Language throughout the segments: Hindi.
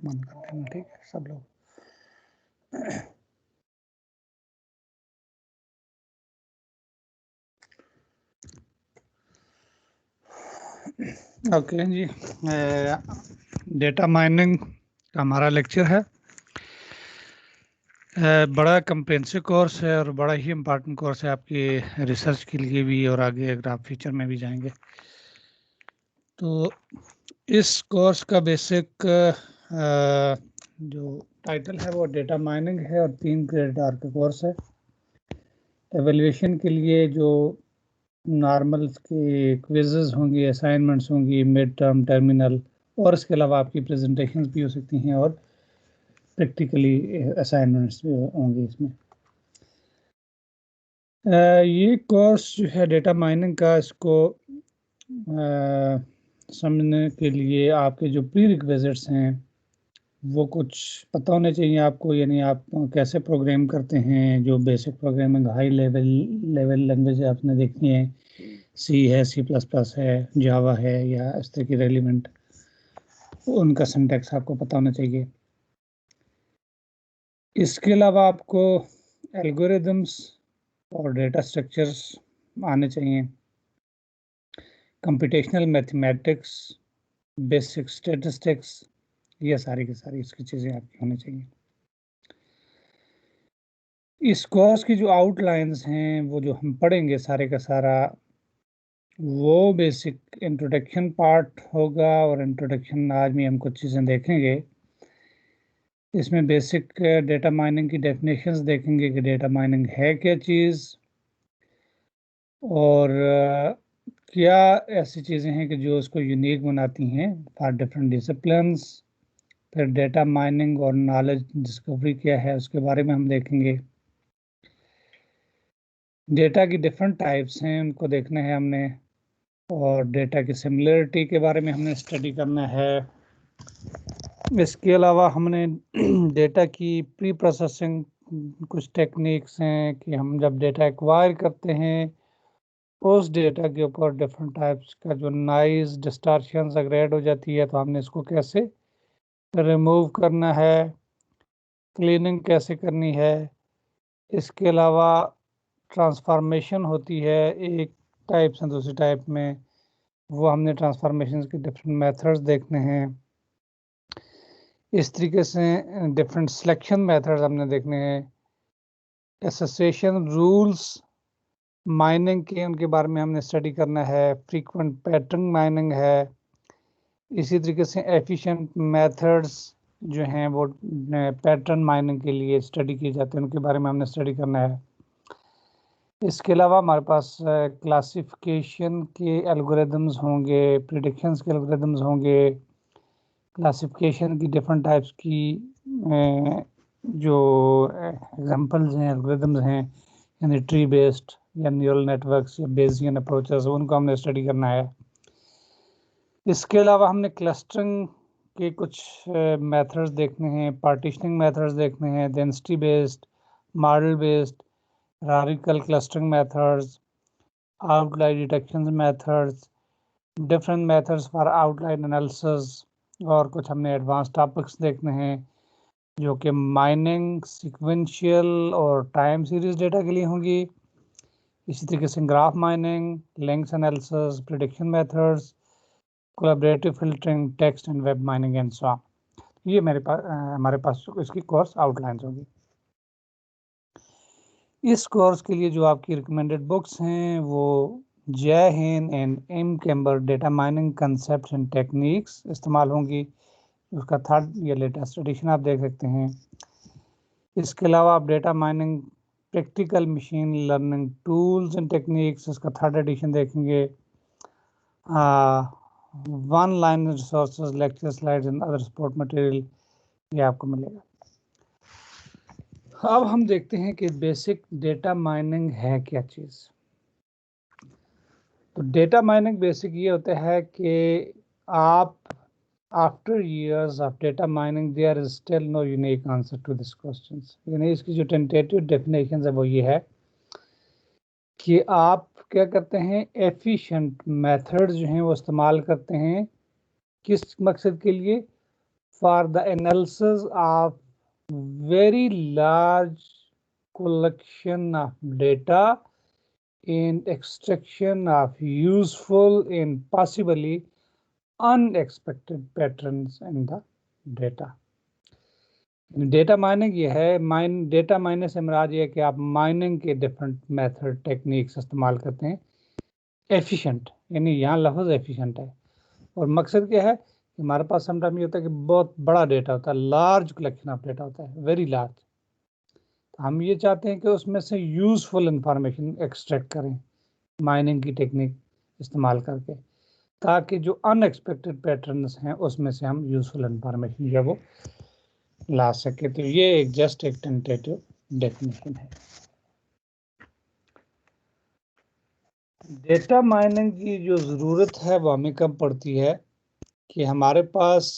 बंद कर देना, ठीक है सब लोग। ओके जी, डेटा माइनिंग का हमारा लेक्चर है। बड़ा कंप्रेहेंसिव कोर्स है और बड़ा ही इम्पोर्टेंट कोर्स है आपकी रिसर्च के लिए भी, और आगे अगर आप फ्यूचर में भी जाएंगे तो इस कोर्स का बेसिक जो टाइटल है वो डेटा माइनिंग है और 3 क्रेडिट आवर का कोर्स है। एवेल्यूएशन के लिए जो नॉर्मल की क्विज़ेस होंगी, असाइनमेंट्स होंगी, मिड टर्म, टर्मिनल, और इसके अलावा आपकी प्रेजेंटेशंस भी हो सकती हैं और प्रैक्टिकली असाइनमेंट्स भी होंगे इसमें। ये कोर्स जो है डेटा माइनिंग का, इसको समझने के लिए आपके जो प्री रिक्विजिट्स हैं वो कुछ पता होने चाहिए आपको, यानी आप कैसे प्रोग्राम करते हैं। जो basic programming high level language आपने देखी है, सी है, C++ है, जावा है, या इस तरह की रेलिवेंट, उनका सिंटैक्स आपको पता होना चाहिए। इसके अलावा आपको एल्गोरिदम्स और डेटा स्ट्रक्चर्स आने चाहिए, कंप्यूटेशनल मैथमेटिक्स, बेसिक स्टैटिस्टिक्स, ये सारी की सारी इसकी चीज़ें आपकी होनी चाहिए। इस कोर्स की जो आउटलाइंस हैं वो जो हम पढ़ेंगे सारे का सारा, वो बेसिक इंट्रोडक्शन पार्ट होगा। और इंट्रोडक्शन आज में हम कुछ चीज़ें देखेंगे। इसमें बेसिक डेटा माइनिंग की डेफिनेशंस देखेंगे कि डेटा माइनिंग है क्या चीज़, और क्या ऐसी चीज़ें हैं कि जो उसको यूनिक बनाती हैं फॉर डिफरेंट डिसिप्लिन्स। फिर डेटा माइनिंग और नॉलेज डिस्कवरी क्या है उसके बारे में हम देखेंगे। डेटा की डिफरेंट टाइप्स हैं, उनको देखना है हमने, और डेटा की सिमिलरिटी के बारे में हमने स्टडी करना है। इसके अलावा हमने डेटा की प्री प्रोसेसिंग कुछ टेक्निक्स हैं कि हम जब डेटा एक्वायर करते हैं उस डेटा के ऊपर डिफरेंट टाइप्स का जो नॉइज डिस्टॉर्शंस अगर ऐड हो जाती है तो हमने इसको कैसे रिमूव करना है, क्लीनिंग कैसे करनी है। इसके अलावा ट्रांसफॉर्मेशन होती है एक टाइप से दूसरी टाइप में, वो हमने ट्रांसफॉर्मेशन के डिफरेंट मेथड्स देखने हैं। इस तरीके से डिफरेंट सिलेक्शन मेथड्स हमने देखने हैं। एसोसिएशन रूल्स माइनिंग के, उनके बारे में हमने स्टडी करना है। फ्रीक्वेंट पैटर्न माइनिंग है। इसी तरीके से एफिशिएंट मेथड्स जो हैं वो पैटर्न माइनिंग के लिए स्टडी किए जाते हैं, उनके बारे में हमने स्टडी करना है। इसके अलावा हमारे पास क्लासिफिकेशन के एल्गोरिदम्स होंगे, प्रिडिक्शंस के एल्गोरिदम्स होंगे, क्लासिफिकेशन की डिफरेंट टाइप्स की जो एग्जांपल्स हैं, एल्गोरिदम्स हैं, यानी ट्री बेस्ड या न्यूरल नेटवर्क्स या बेसियन अप्रोचेस, उनको हमने स्टडी करना है। इसके अलावा हमने क्लस्टरिंग के कुछ मेथड्स देखने हैं, पार्टीशनिंग मेथड्स देखने हैं, density based, model based, hierarchical clustering methods, outline detection methods, different methods for outline analysis, और कुछ हमने एडवांस टॉपिक्स देखने हैं जो कि माइनिंग, सीक्वेंशियल और टाइम सीरीज डेटा के लिए होंगी। इसी तरीके से graph mining, links analysis, prediction methods, collaborative filtering, text and web mining and so on. ये हमारे पास इसकी कोर्स आउटलाइंस होगी। इस कोर्स के लिए जो आपकी रिकमेंडेड बुक्स हैं वो जय हिंद and M Kamber data mining concepts and techniques इस्तेमाल होंगी। उसका 3rd या लेटेस्ट एडिशन आप देख सकते हैं। इसके अलावा आप data mining practical machine learning tools and techniques, इसका 3rd एडिशन देखेंगे। 1 line resources, lecture slides and other support material, ये आपको मिलेगा। अब हम देखते हैं कि बेसिक डेटा माइनिंग है क्या चीज़। तो डेटा माइनिंग बेसिक ये होता है कि आप after years of data mining there is still no unique answer to this questions। यानी इसकी जो टेंटेटिव डेफिनेशन है वो ये है कि आप क्या करते हैं, एफिशिएंट मेथड जो हैं वो इस्तेमाल करते हैं। किस मकसद के लिए? for the analysis of very large collection of data in extraction of useful and possibly unexpected patterns in the data. Data mining ये है, डेटा माइनिंग से मुराद ये है कि आप माइनिंग के डिफरेंट मेथड टेक्निक्स इस्तेमाल करते हैं एफिशिएंट, यानी यहाँ लफ्ज़ एफिशिएंट है। और मकसद क्या है कि हमारे पास समटाइम ये होता है कि बहुत बड़ा डेटा होता है, लार्ज कलेक्शन ऑफ डेटा होता है, वेरी लार्ज। तो हम ये चाहते हैं कि उसमें से यूजफुल इंफॉर्मेशन एक्सट्रैक्ट करें माइनिंग की टेक्निक इस्तेमाल करके, ताकि जो अनएक्सपेक्टेड पैटर्न्स हैं उसमें से हम यूजफुल इंफॉर्मेशन जो वो ला सके। तो ये एक जस्ट एक टेंटेटिव डेफिनेशन है। डेटा माइनिंग की जो ज़रूरत है वो हमें कब पड़ती है कि हमारे पास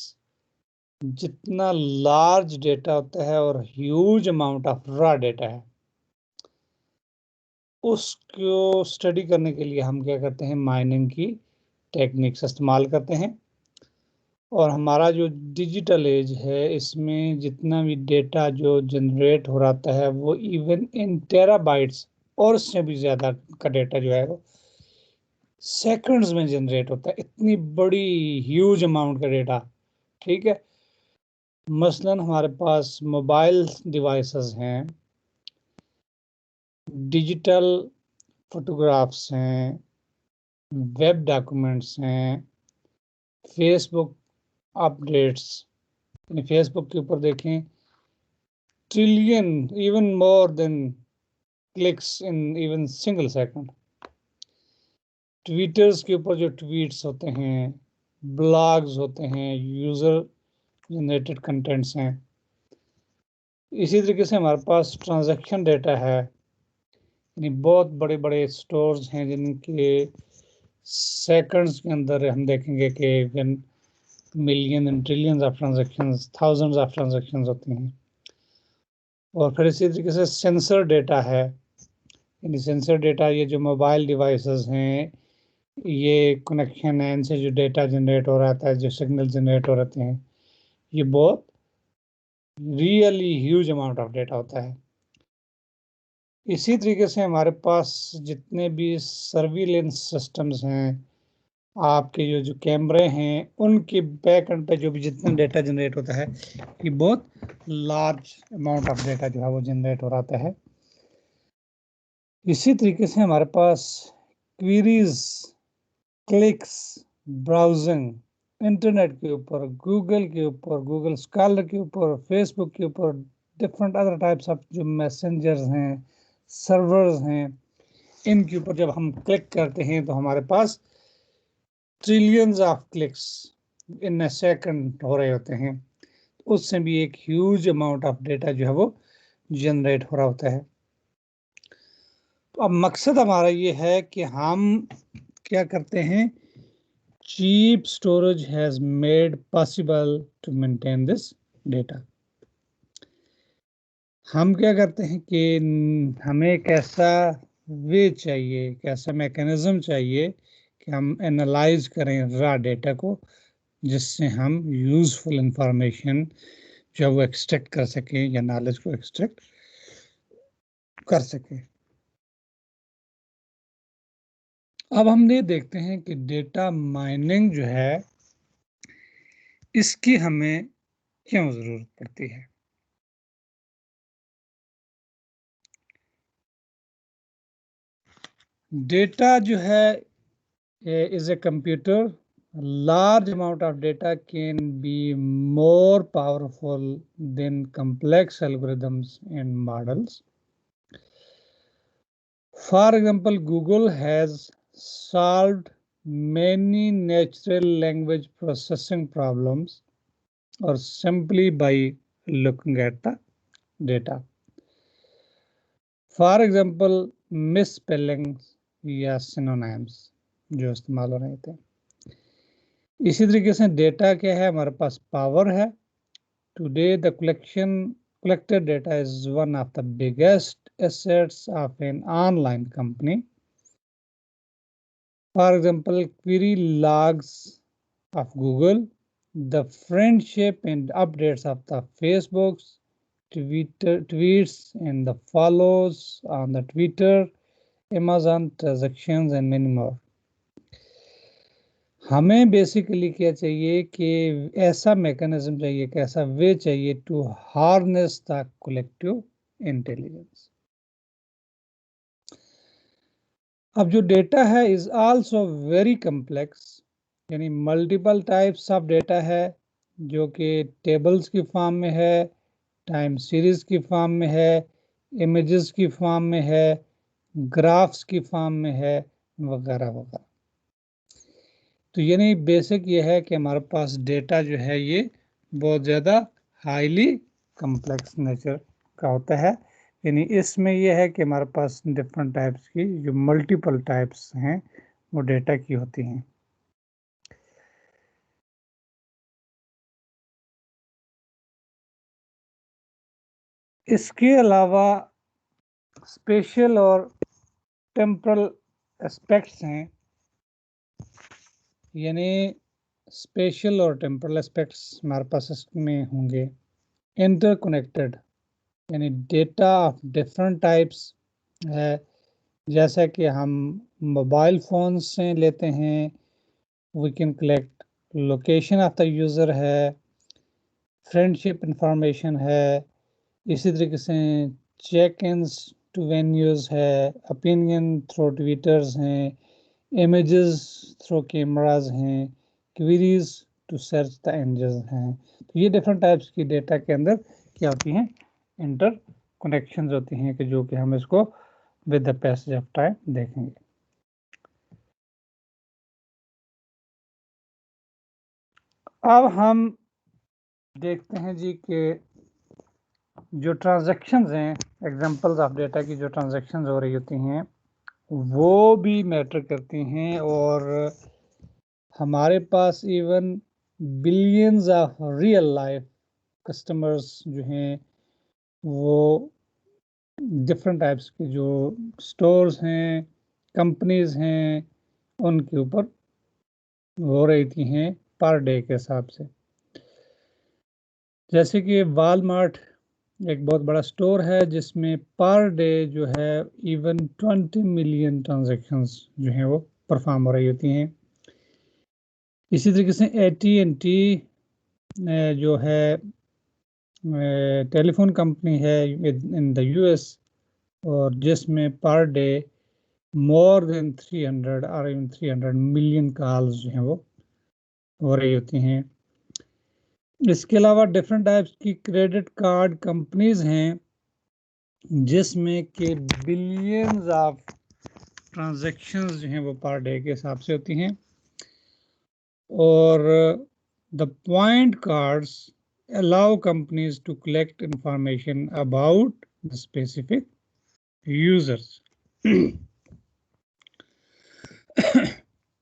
जितना लार्ज डेटा होता है और huge amount of raw data है, उसको स्टडी करने के लिए हम क्या करते हैं, माइनिंग की टेक्निक्स इस्तेमाल करते हैं। और हमारा जो डिजिटल एज है इसमें जितना भी डेटा जो जनरेट हो रहा है वो इवन इन टेराबाइट्स और उससे भी ज़्यादा का डेटा जो है वो सेकंड्स में जनरेट होता है, इतनी बड़ी ह्यूज अमाउंट का डेटा। ठीक है, मसलन हमारे पास मोबाइल डिवाइसेस हैं, डिजिटल फोटोग्राफ्स हैं, वेब डॉक्यूमेंट्स हैं, फेसबुक अपडेट्स, फेसबुक के ऊपर देखें trillion even more than clicks in even single second. Twitters के ऊपर जो ट्वीट्स होते हैं, ब्लॉग्स होते हैं, यूज़र जनरेटेड कंटेंट्स हैं। इसी तरीके से हमारे पास ट्रांजैक्शन डेटा है, यानी बहुत बड़े बड़े स्टोर्स हैं जिनके सेकंड्स के अंदर हम देखेंगे कि million and trillions of transactions, thousands of transactions होती हैं। और फिर इसी तरीके से सेंसर डेटा है, यानी सेंसर डेटा ये जो मोबाइल डिवाइसेस हैं, ये कनेक्शन है, इनसे जो डेटा जनरेट हो रहा है, जो सिग्नल जनरेट हो रहते हैं, ये बहुत really huge amount of data होता है। इसी तरीके से हमारे पास जितने भी सर्विलेंस सिस्टम्स हैं, आपके जो कैमरे हैं, उनके बैक एंड पे जो भी जितना डेटा जनरेट होता है, ये बहुत लार्ज अमाउंट ऑफ डेटा जो है वो जनरेट हो रहा है। इसी तरीके से हमारे पास क्वेरीज, क्लिक्स, ब्राउजिंग, इंटरनेट के ऊपर, गूगल के ऊपर, गूगल स्कॉलर के ऊपर, फेसबुक के ऊपर, डिफरेंट अदर टाइप्स ऑफ जो मैसेंजर्स हैं, सर्वर्स हैं, इनके ऊपर जब हम क्लिक करते हैं तो हमारे पास trillions of clicks in a second हो रहे होते हैं। उससे भी एक ह्यूज अमाउंट ऑफ डेटा जो है वो जनरेट हो रहा होता है। तो अब मकसद हमारा ये है कि हम क्या करते हैं, cheap storage has made possible to maintain this data। हम क्या करते हैं कि हमें एक ऐसा वे चाहिए, एक ऐसा मैकेनिज्म चाहिए कि हम एनालाइज करें रॉ डेटा को, जिससे हम यूजफुल इंफॉर्मेशन जो वो एक्सट्रैक्ट कर सकें या नॉलेज को एक्सट्रैक्ट कर सकें। अब हम ये देखते हैं कि डेटा माइनिंग जो है इसकी हमें क्यों ज़रूरत पड़ती है। डेटा जो है is a computer. A large amount of data can be more powerful than complex algorithms and models. For example, Google has solved many natural language processing problems or simply by looking at the data. For example, misspellings या synonyms जो इस्तेमाल हो रहे थे। इसी तरीके से डेटा क्या है, हमारे पास पावर है। Today the collected data is one of the biggest assets of an online company. For example, query logs of Google, the friendship and updates of the Facebooks, tweets and the follows on the Twitter, Amazon transactions and many more. हमें बेसिकली क्या चाहिए कि ऐसा मैकेनिज्म चाहिए, कैसा वे चाहिए to harness the collective intelligence. अब जो डेटा है इज आल्सो वेरी कम्प्लेक्स, यानी मल्टीपल टाइप्स ऑफ डेटा है जो कि टेबल्स की फॉर्म में है, टाइम सीरीज की फॉर्म में है, इमेजेस की फॉर्म में है, ग्राफ्स की फॉर्म में है, वगैरह वगैरह. तो यानी बेसिक ये है कि हमारे पास डेटा जो है ये बहुत ज़्यादा हाईली कम्प्लेक्स नेचर का होता है. यानी इसमें यह है कि हमारे पास डिफरेंट टाइप्स की जो मल्टीपल टाइप्स हैं वो डेटा की होती हैं. इसके अलावा स्पेशल और टेम्परल एस्पेक्ट्स हैं, यानी स्पेशल और टेम्परल एस्पेक्ट्स हमारे पास इसमें होंगे. इंटरकनेक्टेड यानी डेटा ऑफ डिफरेंट टाइप्स है, जैसा कि हम मोबाइल फ़ोन से लेते हैं, we can collect location of the user है, फ्रेंडशिप इंफॉर्मेशन है, इसी तरीके से चेक इन्स टू वेन्यूज़ है, ओपिनियन थ्रू ट्विटर्स हैं, इमेजेस थ्रू कैमराज हैं, queries to search the engine हैं. तो ये डिफरेंट टाइप्स की डेटा के अंदर क्या होती हैं, इंटर कनेक्शंस होती हैं कि जो कि हम इसको with the passage of time देखेंगे. अब हम देखते हैं जी कि जो ट्रांजैक्शंस हैं, एग्जांपल्स ऑफ डेटा की जो ट्रांजैक्शंस हो रही होती हैं वो भी मैटर करती हैं, और हमारे पास even billions of real life customers जो हैं वो डिफरेंट टाइप्स के जो स्टोर्स हैं, कंपनीज हैं, उनके ऊपर हो रही थी हैं पर डे के हिसाब से. जैसे कि वॉलमार्ट एक बहुत बड़ा स्टोर है जिसमें पर डे जो है इवन 20 मिलियन ट्रांजैक्शंस जो हैं वो परफॉर्म हो रही होती हैं. इसी तरीके से AT&T जो है टेलीफोन कंपनी है इन द US, और जिसमें पर डे मोर देन 300 और इवन 300 मिलियन कॉल्स जो हैं वो हो रही होती हैं. इसके अलावा डिफरेंट टाइप्स की क्रेडिट कार्ड कंपनीज हैं जिसमें के बिलियंस ऑफ ट्रांजैक्शंस जो हैं वो पर डे के हिसाब से होती हैं. और the point cards allow companies to collect information about the specific users.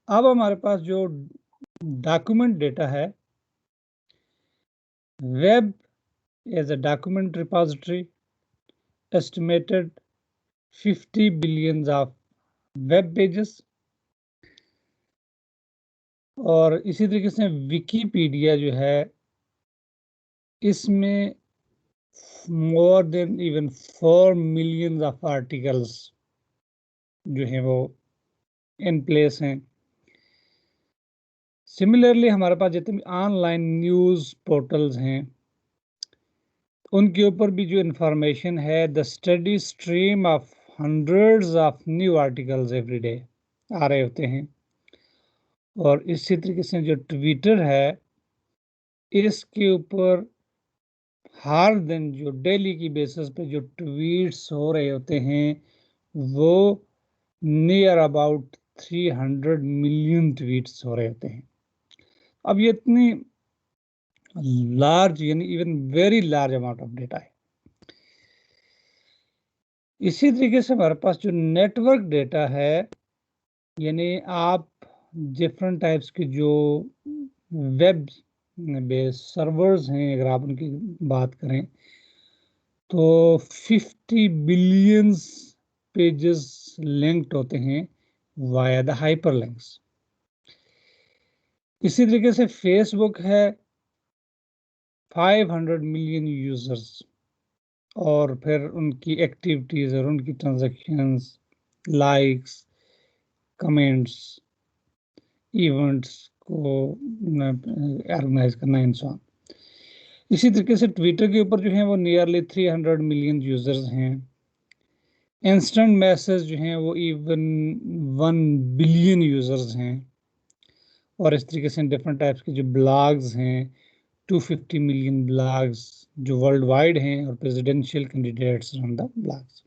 अब हमारे पास जो डॉक्यूमेंट डेटा है, web as a document repository estimated 50 billions of web pages, और इसी तरीके से विकीपीडिया जो है इसमें more than even 4 million of articles जो हैं वो इन प्लेस हैं. सिमिलरली हमारे पास जितने ऑनलाइन न्यूज़ पोर्टल्स हैं उनके ऊपर भी जो इंफॉर्मेशन है, the steady stream of hundreds of new articles every day आ रहे होते हैं. और इसी तरीके से जो ट्विटर है इसके ऊपर हर दिन जो डेली की बेसिस पे जो ट्वीट्स हो रहे होते हैं वो नियर अबाउट 300 मिलियन ट्वीट्स हो रहे होते हैं. अब ये इतनी लार्ज यानी even very large amount of data है. इसी तरीके से हमारे पास जो नेटवर्क डेटा है, यानी आप डिफरेंट टाइप्स के जो वेब बेस्ड सर्वर्स हैं अगर आप उनकी बात करें तो 50 बिलियंस पेजेस लिंक्ड होते हैं वाया द हाइपरलिंक्स. इसी तरीके से फेसबुक है 500 मिलियन यूजर्स, और फिर उनकी एक्टिविटीज और उनकी ट्रांजैक्शंस, लाइक्स, कमेंट्स, इवेंट्स को ऑर्गेनाइज करना, इंसान। इसी तरीके से ट्विटर के ऊपर जो है वो नियरली 300 मिलियन यूजर्स हैं। इंस्टेंट मैसेज जो हैं वो इवन 1 बिलियन यूजर्स हैं। और इस तरीके से डिफरेंट टाइप्स के जो ब्लॉग्स हैं, 250 मिलियन ब्लॉग्स जो वर्ल्ड वाइड हैं, और presidential candidates on the blogs.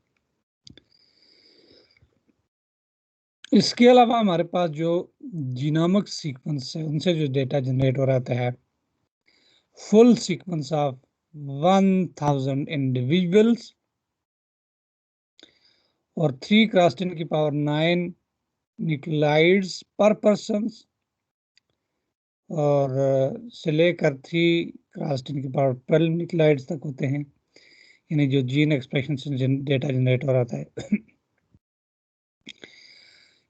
इसके अलावा हमारे पास जो जीनोमिक सीक्वेंस है, उनसे जो डेटा जनरेट हो रहा है, फुल सीक्वेंस ऑफ 1000 इंडिविजुअल्स और 3 × 10⁹ न्यूक्लियोटाइड्स पर पर्सन, और से लेकर 3 × 10⁻12 न्यूक्लियोटाइड्स तक होते हैं, यानी जो जीन एक्सप्रेशन से डेटा जनरेट हो रहा है।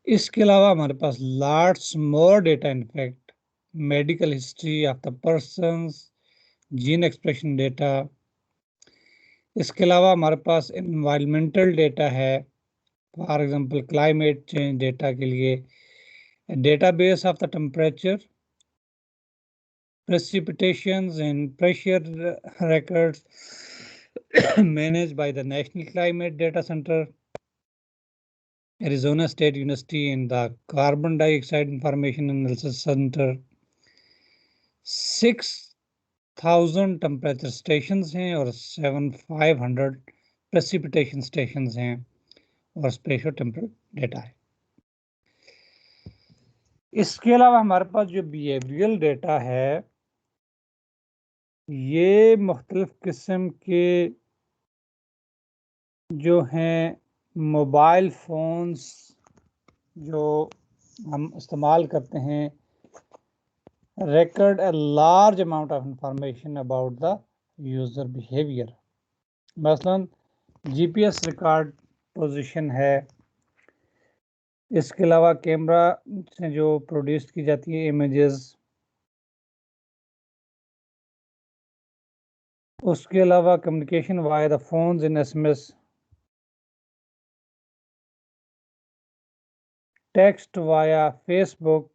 इसके अलावा हमारे पास lots more data, in fact medical history of the persons, gene expression data. इसके अलावा हमारे पास एनवायरमेंटल डेटा है, for example climate change data के लिए database of the temperature, precipitations and pressure records managed by the National Climate Data Center, Arizona State University, and the Carbon Dioxide Information Analysis Center. 6,000 temperature stations हैं और 7,500 precipitation stations हैं, और स्पेशल टेम्परेचर डेटा है। इसके अलावा हमारे पास जो बिहेवियरल डेटा है, ये मुख्तलिफ किस्म के जो हैं मोबाइल फोन्स जो हम इस्तेमाल करते हैं, record a large amount of information about the user behavior. मसलन GPS रिकॉर्ड पोजीशन है। इसके अलावा कैमरा से जो प्रोड्यूस की जाती है इमेजेस, उसके अलावा communication via the phones in SMS, text via Facebook,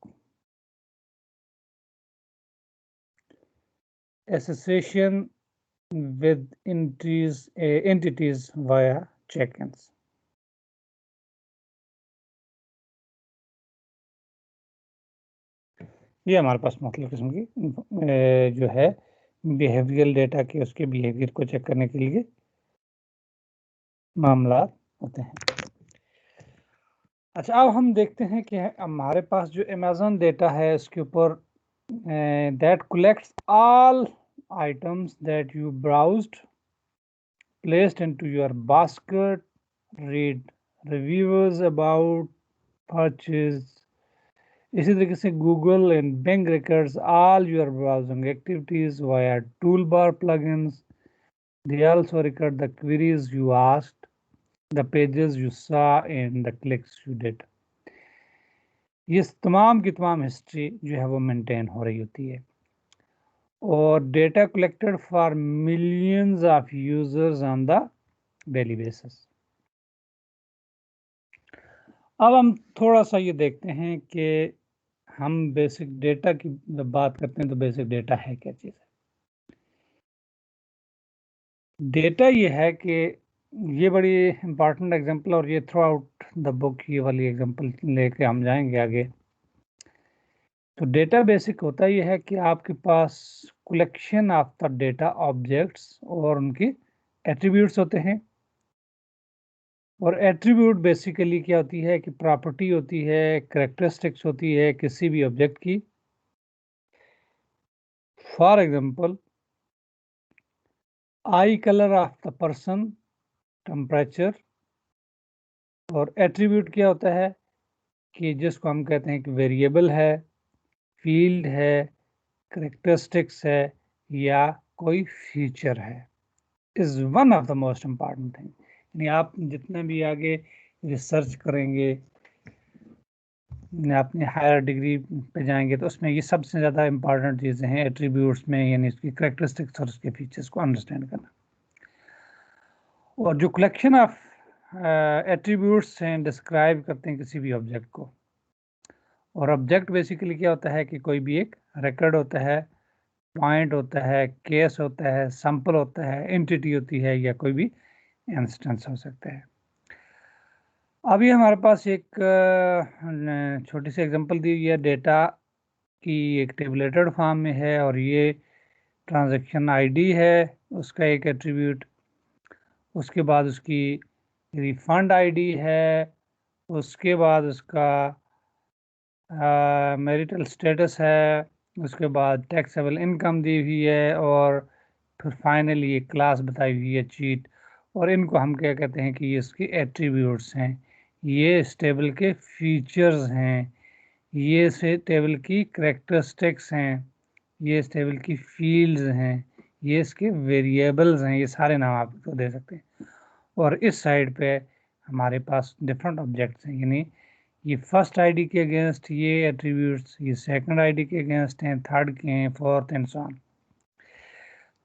association with entities via check-ins। ये हमारे पास मुख्तलिफ किस्म की जो है बिहेवियरल डेटा के उसके बिहेवियर को चेक करने के लिए मामला होते हैं। अच्छा, अब हम देखते हैं कि हमारे पास जो अमेज़न डेटा है उसके ऊपर that collects all items that you browsed, placed into your basket, read reviews about purchase। इसी तरीके से Google and Bing records all your browsing activities via toolbar plugins. They also record the queries you asked, the pages you saw, and the clicks you did. ये तमाम की तमाम हिस्ट्री जो है वो मेंटेन हो रही होती है, और data collected for millions of users on the daily basis. अब हम थोड़ा सा ये देखते हैं कि हम बेसिक डेटा की जब बात करते हैं तो बेसिक डेटा है क्या चीज़ है। डेटा ये है कि ये बड़ी इंपॉर्टेंट एग्जांपल, और ये थ्रू आउट द बुक ये वाली एग्जांपल लेके हम जाएंगे आगे। तो डेटा बेसिक होता ये है कि आपके पास collection of the data objects और उनकी एट्रीब्यूट्स होते हैं। और एट्रीब्यूट बेसिकली क्या होती है कि प्रॉपर्टी होती है, कैरेक्टरिस्टिक्स होती है किसी भी ऑब्जेक्ट की। For example I colour of the person, temperature. और एट्रीब्यूट क्या होता है कि जिसको हम कहते हैं कि वेरिएबल है, फील्ड है, कैरेक्टरिस्टिक्स है, या कोई फीचर है। Is one of the most important thing. यानी आप जितने भी आगे रिसर्च करेंगे अपनी हायर डिग्री पे जाएंगे तो उसमें ये सबसे ज़्यादा इम्पॉर्टेंट चीज़ें हैं एट्रीब्यूट्स में, यानी इसकी करेक्टरिस्टिक्स और उसके फीचर्स को अंडरस्टैंड करना। और जो कलेक्शन ऑफ एट्रीब्यूट्स हैं डिस्क्राइब करते हैं किसी भी ऑब्जेक्ट को। और ऑब्जेक्ट बेसिकली क्या होता है कि कोई भी एक रिकॉर्ड होता है, पॉइंट होता है, केस होता है, सैंपल होता है, एंटिटी होती है, या कोई भी इंस्टेंस हो सकता है। अभी हमारे पास एक छोटी सी एग्जांपल दी हुई है, डेटा की एक टेबलेटेड फॉर्म में है, और ये ट्रांजैक्शन आईडी है उसका एक एट्रीब्यूट, उसके बाद उसकी रिफंड आईडी है, उसके बाद उसका मैरिटल स्टेटस है, उसके बाद टैक्सेबल इनकम दी हुई है, और फिर फाइनली ये क्लास बताई हुई है चीट। और इनको हम क्या कहते हैं कि ये इसके एट्रीब्यूट्स हैं, ये इस टेबल के फीचर्स हैं, ये इस टेबल की करेक्टरिस्टिक्स हैं, ये इस टेबल की फील्ड्स हैं, ये इसके वेरिएबल्स हैं। ये सारे नाम आपको दे सकते हैं। और इस साइड पे हमारे पास डिफरेंट ऑब्जेक्ट्स हैं, यानी ये फर्स्ट आईडी के अगेंस्ट ये एट्रीब्यूट्स, ये सेकंड आईडी के अगेंस्ट हैं, थर्ड के हैं, फोर्थ एंड सो ऑन।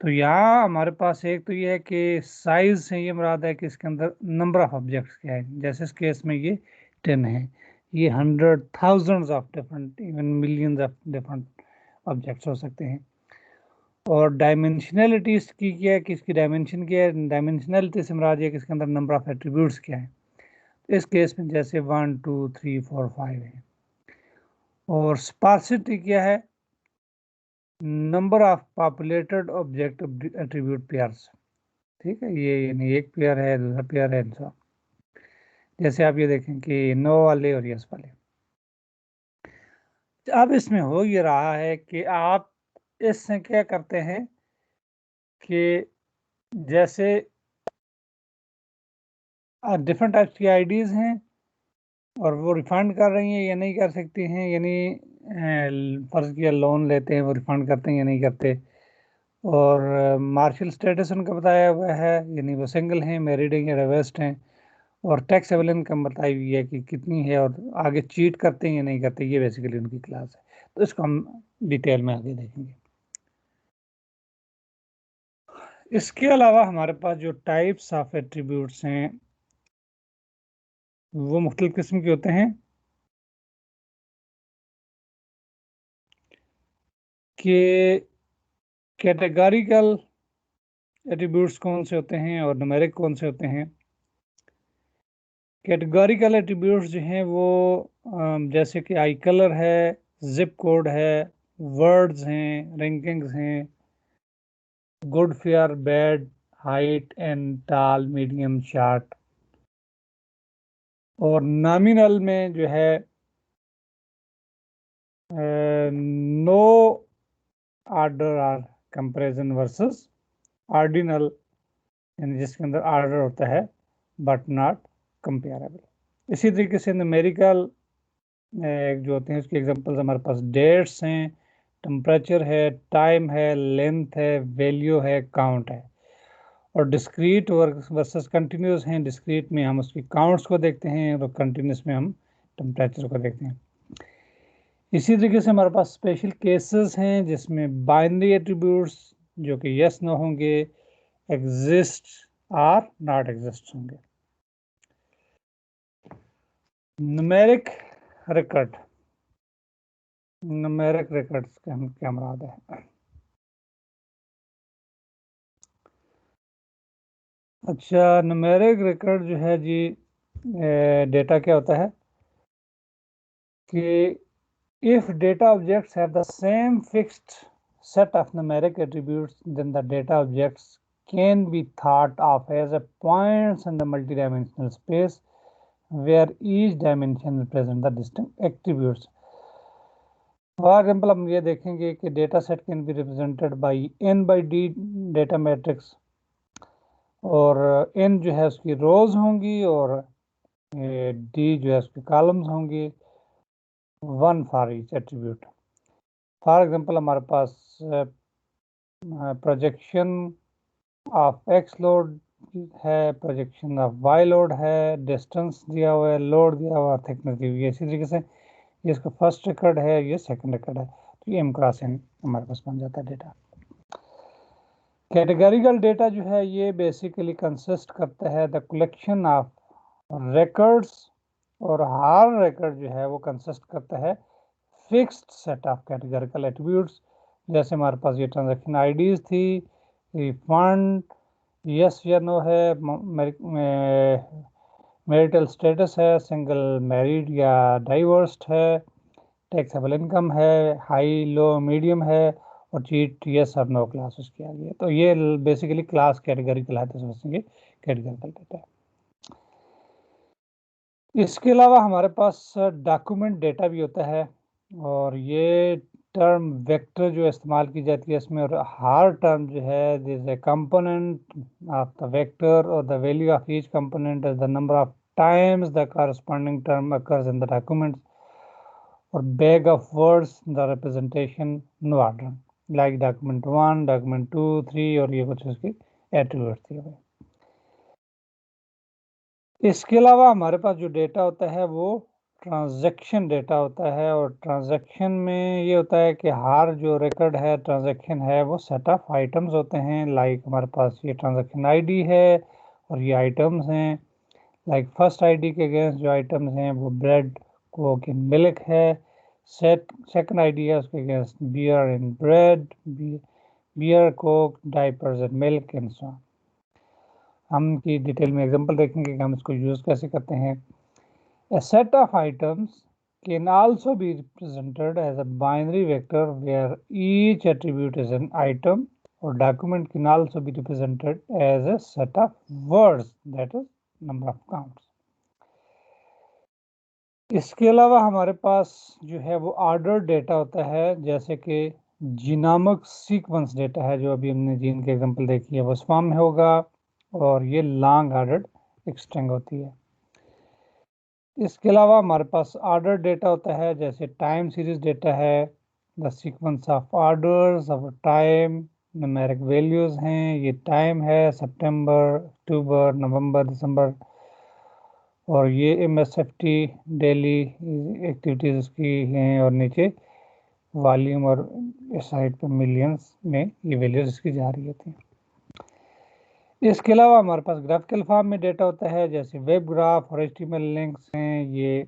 तो यहाँ हमारे पास एक तो ये है कि साइज से ये मुराद है कि इसके अंदर नंबर ऑफ ऑब्जेक्ट्स क्या है। जैसे इस केस में ये 10 है, ये 100 thousands of different, even millions of different objects हो सकते हैं। और डायमेंशनलिटी इसकी क्या है कि इसकी डायमेंशन क्या है। डायमेंशनलिटी से मुराद है कि इसके अंदर नंबर ऑफ एट्रीब्यूट्स क्या है। इस केस में जैसे 1 2 3 4 5 है। और स्पार्सिटी क्या है, number of populated object attribute pairs. ठीक है, ये यानी एक पेयर है, दूसरा पेयर है, ऐसा। जैसे आप ये देखें कि नो वाले और यस वाले। अब इसमें हो ये रहा है कि आप इससे क्या करते हैं कि जैसे डिफरेंट टाइप्स की आईडीज हैं, और वो रिफंड कर रही हैं या नहीं कर सकती हैं, यानी फर्ज किया लोन लेते हैं वो रिफंड करते हैं या नहीं करते। और मार्शल स्टेटस उनका बताया हुआ है, यानी वो सिंगल हैं, मैरिड हैं या डिवोर्स्ड हैं। और टैक्सेबल इनकम बताई हुई है कि कितनी है, और आगे चीट करते हैं या नहीं करते, ये बेसिकली उनकी क्लास है। तो इसको हम डिटेल में आगे देखेंगे। इसके अलावा हमारे पास जो टाइप्स ऑफ एट्रीब्यूट्स हैं वो मुख्तलिफ किस्म के होते हैं। कि कैटेगरिकल एट्रीब्यूट्स कौन से होते हैं और न्यूमेरिक कौन से होते हैं। कैटेगरिकल एट्रीब्यूट्स जो हैं वो जैसे कि आई कलर है, जिप कोड है, वर्ड्स हैं, रैंकिंग्स हैं, good fair bad, height and tall, medium short. और नॉमिनल में जो है no order or comparison versus ordinal, यानी जिसके अंदर आर्डर होता है बट नॉट कंपेरेबल। इसी तरीके से न्यूमेरिकल जो होते हैं उसके एग्जांपल्स हमारे पास डेट्स हैं, टेम्परेचर है, टाइम है, लेंथ है, वैल्यू है, काउंट है। और डिस्क्रीट वर्सेस कंटिन्यूस हैं। डिस्क्रीट में हम उसकी काउंट्स को देखते हैं, और कंटिन्यूस में हम टेम्परेचर को देखते हैं। इसी तरीके से हमारे पास स्पेशल केसेस हैं जिसमें बाइनरी एट्रीब्यूट्स जो कि यस नो होंगे, एग्जिस्ट आर नॉट एग्जिस्ट होंगे। न्यूमेरिक रिकॉर्ड, न्यूमेरिक रिकॉर्ड्स का हम क्या मुराद है। अच्छा, न्यूमेरिक रिकॉर्ड जो है जी, डेटा क्या होता है कि if data objects have the same fixed set of numeric attributes, then the data objects can be thought of as a points in the multidimensional space where each dimension represents the distinct attributes. For example, हम ये देखेंगे कि data set can be represented by n by d data matrix, और n जो है उसकी रोज होंगी और d जो है उसकी कॉलम्स होंगी, one for each attribute. For example हमारे पास प्रोजेक्शन ऑफ एक्स लोड है, प्रोजेक्शन ऑफ वाई लोड है, डिस्टेंस दिया हुआ है, लोड दिया हुआ है, थिकनेस दी हुई है। इसी तरीके से ये इसका फर्स्ट रिकॉर्ड है, ये सेकंड रिकॉर्ड है, तो ये m क्रॉस n हमारे पास बन जाता है डेटा। कैटेगरिकल डेटा जो है ये बेसिकली कंसिस्ट करता है द कलेक्शन ऑफ रिकॉर्ड्स, और हर रिकॉर्ड जो है वो कंसिस्ट करता है fixed set of categorical attributes. जैसे हमारे पास ये ट्रांजैक्शन आईडीज थी, रिफंड, यस या नो है, मैरिटल स्टेटस है, सिंगल मैरिड या डाइवोर्स्ड है, टैक्सेबल इनकम है, हाई लो मीडियम है, और चीट यस और नो क्लास उसकी आ गई है। तो ये बेसिकली क्लास कैटेगरी कहलाते हैं, समझेंगे कैटेगरिकल डेटा है। इसके अलावा हमारे पास डॉक्यूमेंट डेटा भी होता है, और ये टर्म वेक्टर जो इस्तेमाल की जाती है इसमें, और हर टर्म जो है this a component of the vector, और the value of each component is the number of times the corresponding term occurs in the documents, और bag of words the representation no order, like document 1, document 2, 3, और ये कुछ उसकी एट्रीब्यूट्स थी। इसके अलावा हमारे पास जो डेटा होता है वो ट्रांजैक्शन डेटा होता है, और ट्रांजैक्शन में ये होता है कि हर जो रिकॉर्ड है ट्रांजैक्शन है वो सेट ऑफ आइटम्स होते हैं। लाइक हमारे पास ये ट्रांजैक्शन आईडी है और ये आइटम्स हैं। लाइक फर्स्ट आईडी के अगेंस्ट जो आइटम्स हैं वो ब्रेड, कोक एंड मिल्क है। सेकंड आईडी है उसके against beer and bread, beer, coke, diapers and milk and so on. हम की डिटेल में एग्जांपल देखेंगे कि हम इसको यूज कैसे करते हैं। A set of items can also be represented as a binary vector where each attribute is an item, or document can also be represented as a set of words, that is number of counts. इसके अलावा हमारे पास जो है वो ऑर्डर डेटा होता है, जैसे कि जीनोमिक सीक्वेंस डेटा है, जो अभी हमने जीन के एग्जांपल देखी है वो फॉर्म में होगा, और ये लॉन्ग ऑर्डर्ड स्ट्रिंग होती है। इसके अलावा हमारे पास ऑर्डर डेटा होता है, जैसे टाइम सीरीज डेटा है, the sequence of orders of time, numeric values हैं, ये टाइम है सितंबर, अक्टूबर, नवंबर, दिसंबर, और ये MSFT डेली एक्टिविटीज उसकी हैं, और नीचे वॉल्यूम, और इस साइड पर मिलियंस में ये वैल्यूज इसकी जा रही होती हैं। इसके अलावा हमारे पास ग्राफिकल फॉर्म में डेटा होता है, जैसे वेब ग्राफ और HTML लिंक्स हैं, ये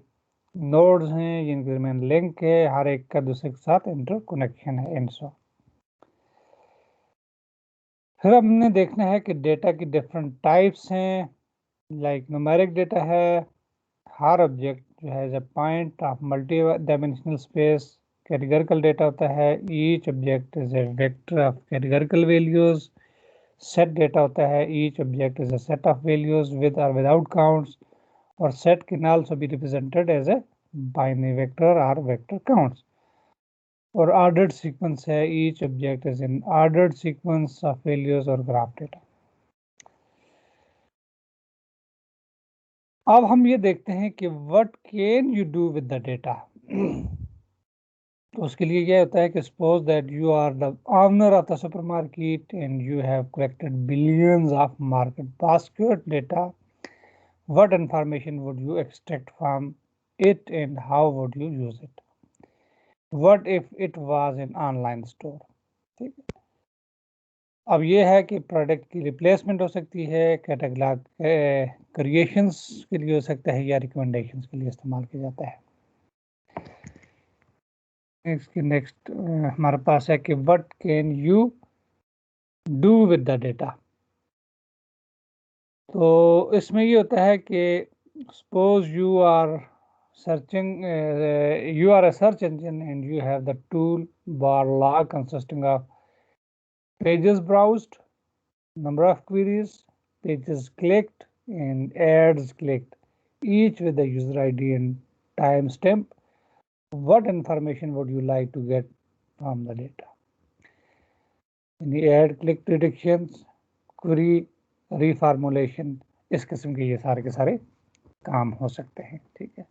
नोड्स हैं, जिनके दरमियान लिंक है, हर एक का दूसरे के साथ इंटर कनेक्शन है, एंड सो। फिर हमने देखना है कि डेटा की डिफरेंट टाइप्स हैं। लाइक न्यूमेरिक डेटा है, हर ऑब्जेक्ट जो है as point of multidimensional space. Categorical data होता है, each object is a vector of categorical values. Set data होता है, each object is a set of values with और विदाउट काउंट्स, और set can also be represented as a binary vector or vector counts. और ordered sequence है, each object is in ordered sequence of values और graph data. अब हम ये देखते हैं कि what can you do with the data. तो उसके लिए क्या होता है कि suppose that you are the owner of the supermarket and you have collected billions of market basket data. What information would you extract from it and how would you use it? What if it was an online store? ठीक है। अब ये है कि प्रोडक्ट की रिप्लेसमेंट हो सकती है, कैटलॉग क्रिएशंस के लिए हो सकता है, या रिकमेंडेशंस के लिए इस्तेमाल किया जाता है। इसके नेक्स्ट हमारे पास है कि what can you do with the data. तो इसमें ये होता है कि suppose you are searching you are a search engine and you have the tool bar log consisting of pages browsed, number of queries, pages clicked, and ads clicked, each with the user ID and timestamp. What information would you like to get from the data? Any ad click predictions, query reformulation, इस किस्म के ये सारे काम हो सकते हैं। ठीक है।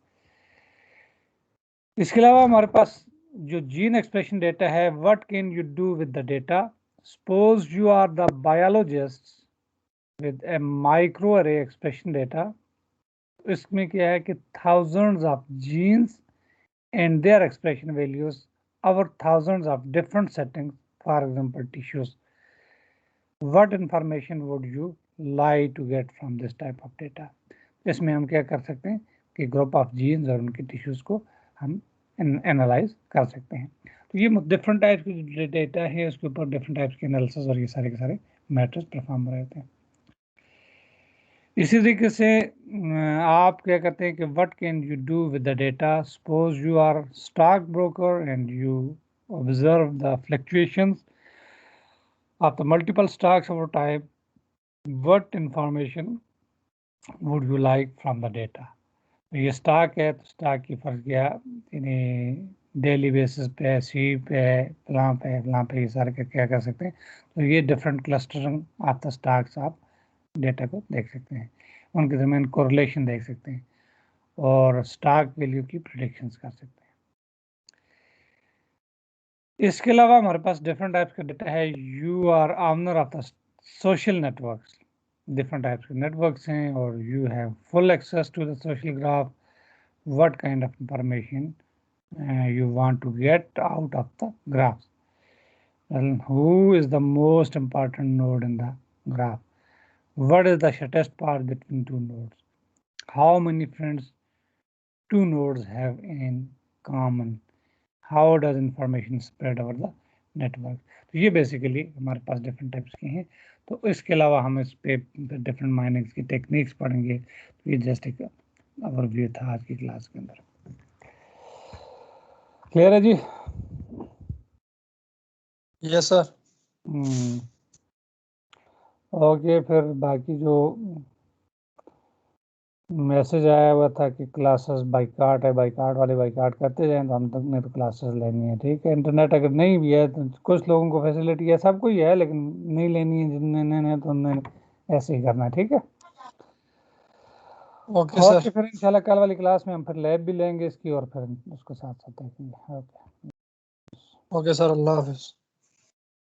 इसके अलावा हमारे पास जो जीन एक्सप्रेशन डेटा है, what can you do with the data. Suppose you are the biologist with a microarray expression data. इसमें क्या है कि thousands of genes and their expression values over thousands of different settings, for example tissues. What information would you like to get from this type of data? इसमें हम क्या कर सकते हैं कि ग्रुप ऑफ जीन्स और उनके टिश्यूज को हम एनालाइज कर सकते हैं। तो ये डिफरेंट टाइप्स के डेटा है, उसके ऊपर डिफरेंट टाइप्स के एनालिसिस और ये सारे के सारे मैटर्स परफॉर्म हो रहते हैं। इसी तरीके से आप क्या करते हैं कि what can you do with the data. Suppose you are stock broker and you observe the fluctuations of the multiple stocks over time. What information would you like from the data? ये स्टॉक है तो स्टॉक की फर्क क्या डेली बेसिस पे, सी पे, फलां पे ये सारे क्या कर सकते हैं। तो ये different clustering of the stocks आप डेटा को देख सकते हैं, उनके दरमियान कोरिलेशन देख सकते हैं और स्टॉक वैल्यू की प्रेडिक्शंस कर सकते हैं। इसके अलावा हमारे पास डिफरेंट टाइप्स का डेटा है। You are owner of the social networks, different types के नेटवर्क्स हैं और you have full access to the social graph. What kind of information you want to get out of the graph? And who is the most important node in the graph? What is the shortest path between two nodes? How many friends two nodes have in common? How does information spread over the network? तो ये बेसिकली हमारे पास डिफरेंट टाइप्स के हैं। तो इसके अलावा हम इस पे डिफरेंट माइनिंग्स की टेक्निक्स पढ़ेंगे। तो ये जस्ट एक ओवरव्यू था आज की क्लास के अंदर। क्लियर है जी? Yes sir. ओके, फिर बाकी जो मैसेज आया हुआ था कि क्लासेस बाइकाट है, बाइकाट वाले बाइकाट करते जाएं तो हम तक ने तो क्लासेस लेनी है, ठीक है। इंटरनेट अगर नहीं भी है तो कुछ लोगों को फैसिलिटी है, सबको ही है, लेकिन नहीं लेनी है जिनने तो उन्होंने ऐसे ही करना है, ठीक है। Okay sir. फिर इंशाल्लाह कल वाली क्लास में हम फिर लैब भी लेंगे इसकी और फिर उसको साथ साथ देखेंगे। ओके ओके सर, अल्लाह हाफिज़।